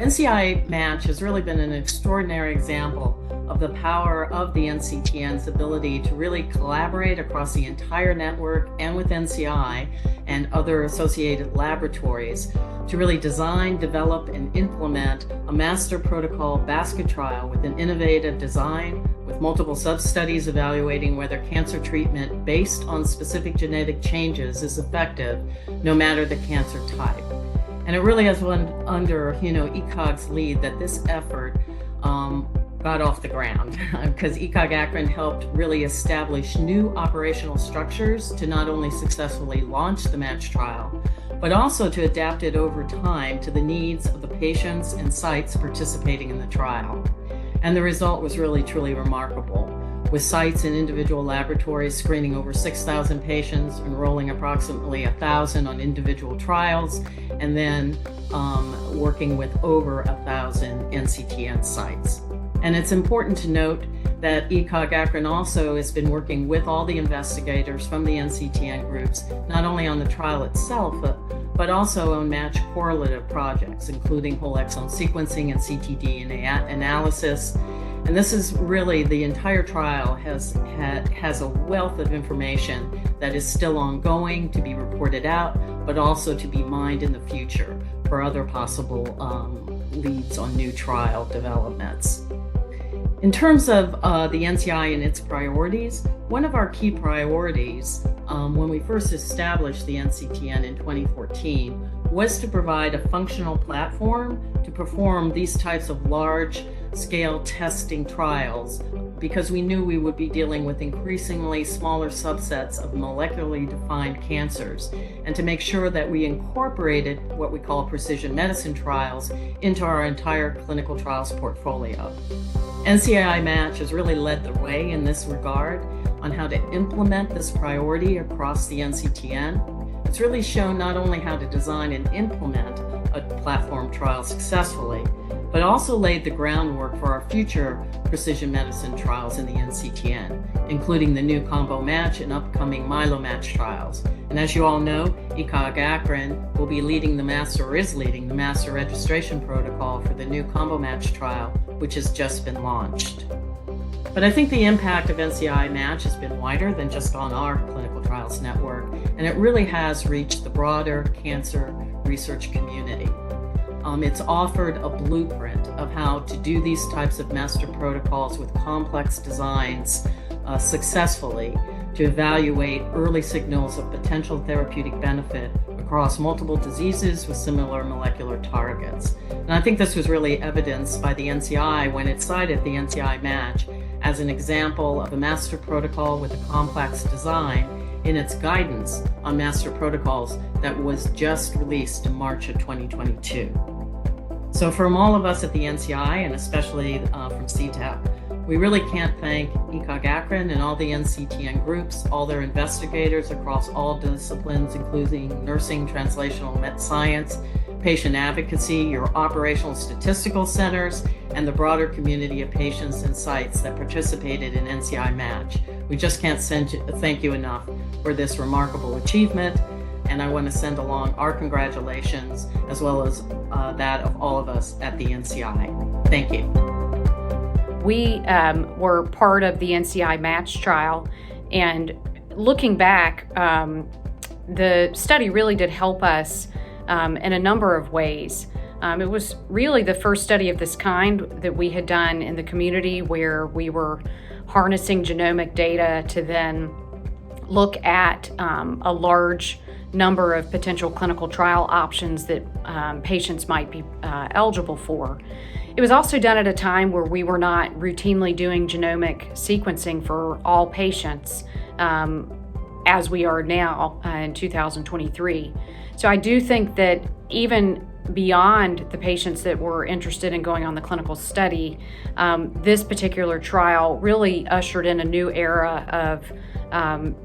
NCI-MATCH has really been an extraordinary example of the power of the NCTN's ability to really collaborate across the entire network and with NCI and other associated laboratories to really design, develop, and implement a master protocol basket trial with an innovative design with multiple sub-studies evaluating whether cancer treatment based on specific genetic changes is effective no matter the cancer type. And it really has been under, ECOG's lead that this effort got off the ground because ECOG-ACRIN helped really establish new operational structures to not only successfully launch the MATCH trial, but also to adapt it over time to the needs of the patients and sites participating in the trial. And the result was really truly remarkable, with sites in individual laboratories screening over 6,000 patients, enrolling approximately 1,000 on individual trials, and then working with over 1,000 NCTN sites. And it's important to note that ECOG-ACRIN also has been working with all the investigators from the NCTN groups, not only on the trial itself, but also on MATCH correlative projects, including whole exome sequencing and ctDNA analysis. And this is really, the entire trial has a wealth of information that is still ongoing to be reported out, but also to be mined in the future for other possible leads on new trial developments. In terms of the NCI and its priorities, one of our key priorities when we first established the NCTN in 2014 was to provide a functional platform to perform these types of large-scale testing trials, because we knew we would be dealing with increasingly smaller subsets of molecularly defined cancers, and to make sure that we incorporated what we call precision medicine trials into our entire clinical trials portfolio. NCI-MATCH has really led the way in this regard on how to implement this priority across the NCTN. It's really shown not only how to design and implement a platform trial successfully, but also laid the groundwork for our future precision medicine trials in the NCTN, including the new combo match and upcoming MyeloMATCH trials. And as you all know, ECOG-ACRIN will be leading the master registration protocol for the new combo match trial, which has just been launched. But I think the impact of NCI-MATCH has been wider than just on our clinical trials network, and it really has reached the broader cancer research community. It's offered a blueprint of how to do these types of master protocols with complex designs successfully to evaluate early signals of potential therapeutic benefit across multiple diseases with similar molecular targets. And I think this was really evidenced by the NCI when it cited the NCI-MATCH as an example of a master protocol with a complex design in its guidance on master protocols that was just released in March of 2022. So from all of us at the NCI, and especially from CTAP, we really can't thank ECOG-ACRIN and all the NCTN groups, all their investigators across all disciplines, including nursing, translational science, patient advocacy, your operational statistical centers, and the broader community of patients and sites that participated in NCI-MATCH. We just can't thank you enough for this remarkable achievement, and I want to send along our congratulations as well as that of all of us at the NCI. Thank you. We were part of the NCI-MATCH trial, and looking back, the study really did help us in a number of ways. It was really the first study of this kind that we had done in the community, where we were harnessing genomic data to then look at a large number of potential clinical trial options that patients might be eligible for. It was also done at a time where we were not routinely doing genomic sequencing for all patients as we are now in 2023. So I do think that even beyond the patients that were interested in going on the clinical study, this particular trial really ushered in a new era of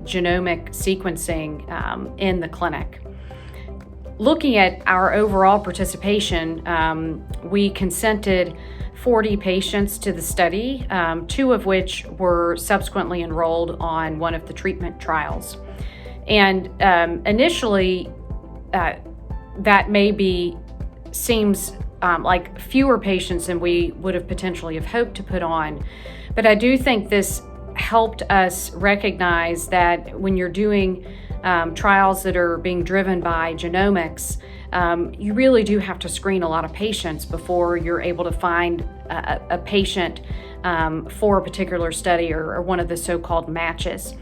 genomic sequencing in the clinic. Looking at our overall participation, we consented 40 patients to the study, 2 of which were subsequently enrolled on one of the treatment trials. And initially, that seems like fewer patients than we would have potentially have hoped to put on. But I do think this helped us recognize that when you're doing trials that are being driven by genomics, you really do have to screen a lot of patients before you're able to find a patient for a particular study or one of the so-called matches.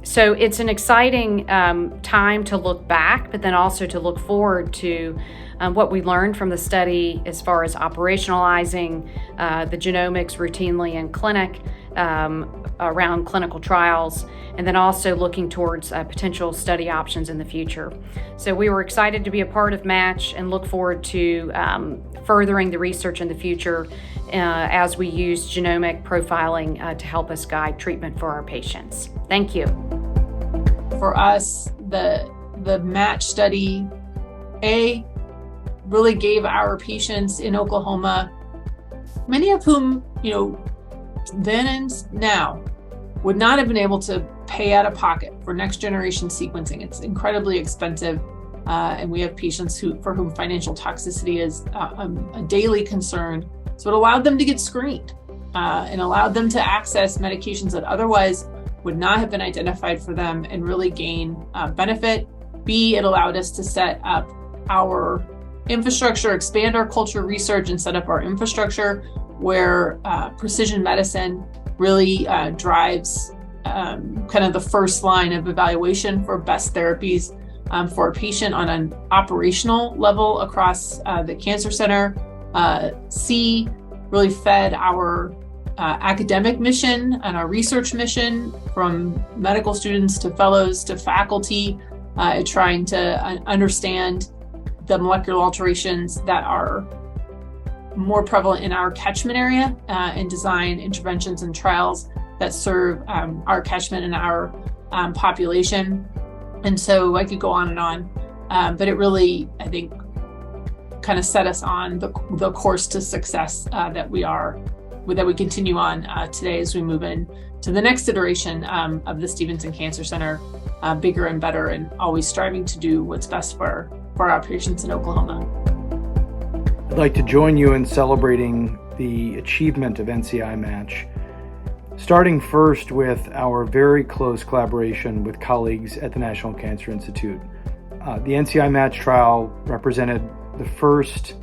So it's an exciting time to look back, but then also to look forward to what we learned from the study as far as operationalizing the genomics routinely in clinic around clinical trials, and then also looking towards potential study options in the future. So we were excited to be a part of MATCH and look forward to furthering the research in the future as we use genomic profiling to help us guide treatment for our patients. Thank you. For us, the MATCH study, really gave our patients in Oklahoma, many of whom, then and now, would not have been able to pay out of pocket for next generation sequencing. It's incredibly expensive, and we have patients for whom financial toxicity is a daily concern. So it allowed them to get screened and allowed them to access medications that otherwise would not have been identified for them and really gain benefit. B, it allowed us to set up our infrastructure, expand our culture research, and set up our infrastructure where precision medicine really drives kind of the first line of evaluation for best therapies for a patient on an operational level across the cancer center. C, really fed our academic mission and our research mission, from medical students to fellows to faculty, trying to understand the molecular alterations that are more prevalent in our catchment area and design interventions and trials that serve our catchment and our population. And so I could go on and on, but it really, I think, kind of set us on the course to success that we continue on today as we move in to the next iteration of the Stevenson Cancer Center, bigger and better, and always striving to do what's best for our patients in Oklahoma. I'd like to join you in celebrating the achievement of NCI-MATCH, starting first with our very close collaboration with colleagues at the National Cancer Institute. The NCI-MATCH trial represented the first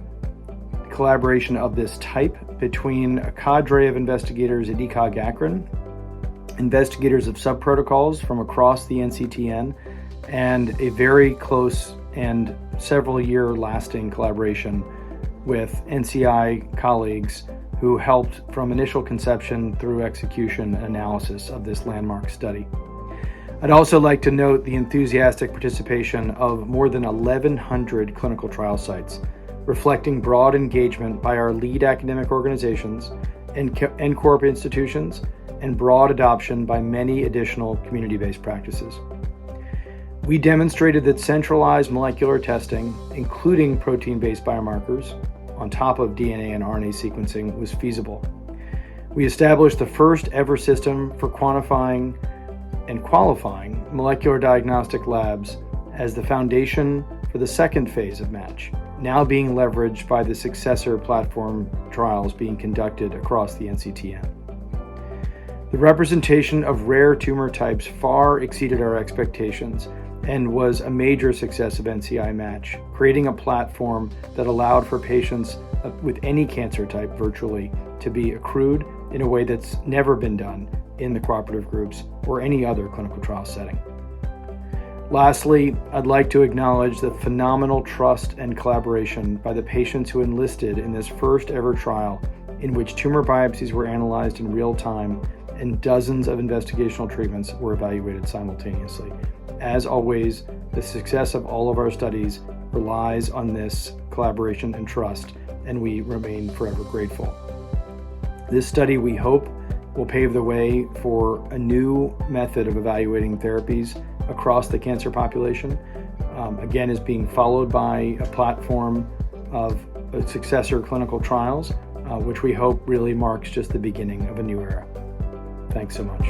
collaboration of this type between a cadre of investigators at ECOG-ACRIN, investigators of subprotocols from across the NCTN, and a very close and several year lasting collaboration with NCI colleagues who helped from initial conception through execution and analysis of this landmark study. I'd also like to note the enthusiastic participation of more than 1,100 clinical trial sites, reflecting broad engagement by our lead academic organizations and NCORP institutions, and broad adoption by many additional community-based practices. We demonstrated that centralized molecular testing, including protein-based biomarkers, on top of DNA and RNA sequencing, was feasible. We established the first ever system for quantifying and qualifying molecular diagnostic labs as the foundation for the second phase of MATCH, now being leveraged by the successor platform trials being conducted across the NCTN. The representation of rare tumor types far exceeded our expectations and was a major success of NCI-MATCH, creating a platform that allowed for patients with any cancer type virtually to be accrued in a way that's never been done in the cooperative groups or any other clinical trial setting. Lastly, I'd like to acknowledge the phenomenal trust and collaboration by the patients who enlisted in this first ever trial, in which tumor biopsies were analyzed in real time and dozens of investigational treatments were evaluated simultaneously. As always, the success of all of our studies relies on this collaboration and trust, and we remain forever grateful. This study, we hope, will pave the way for a new method of evaluating therapies across the cancer population. Again, is being followed by a platform of successor clinical trials, which we hope really marks just the beginning of a new era. Thanks so much.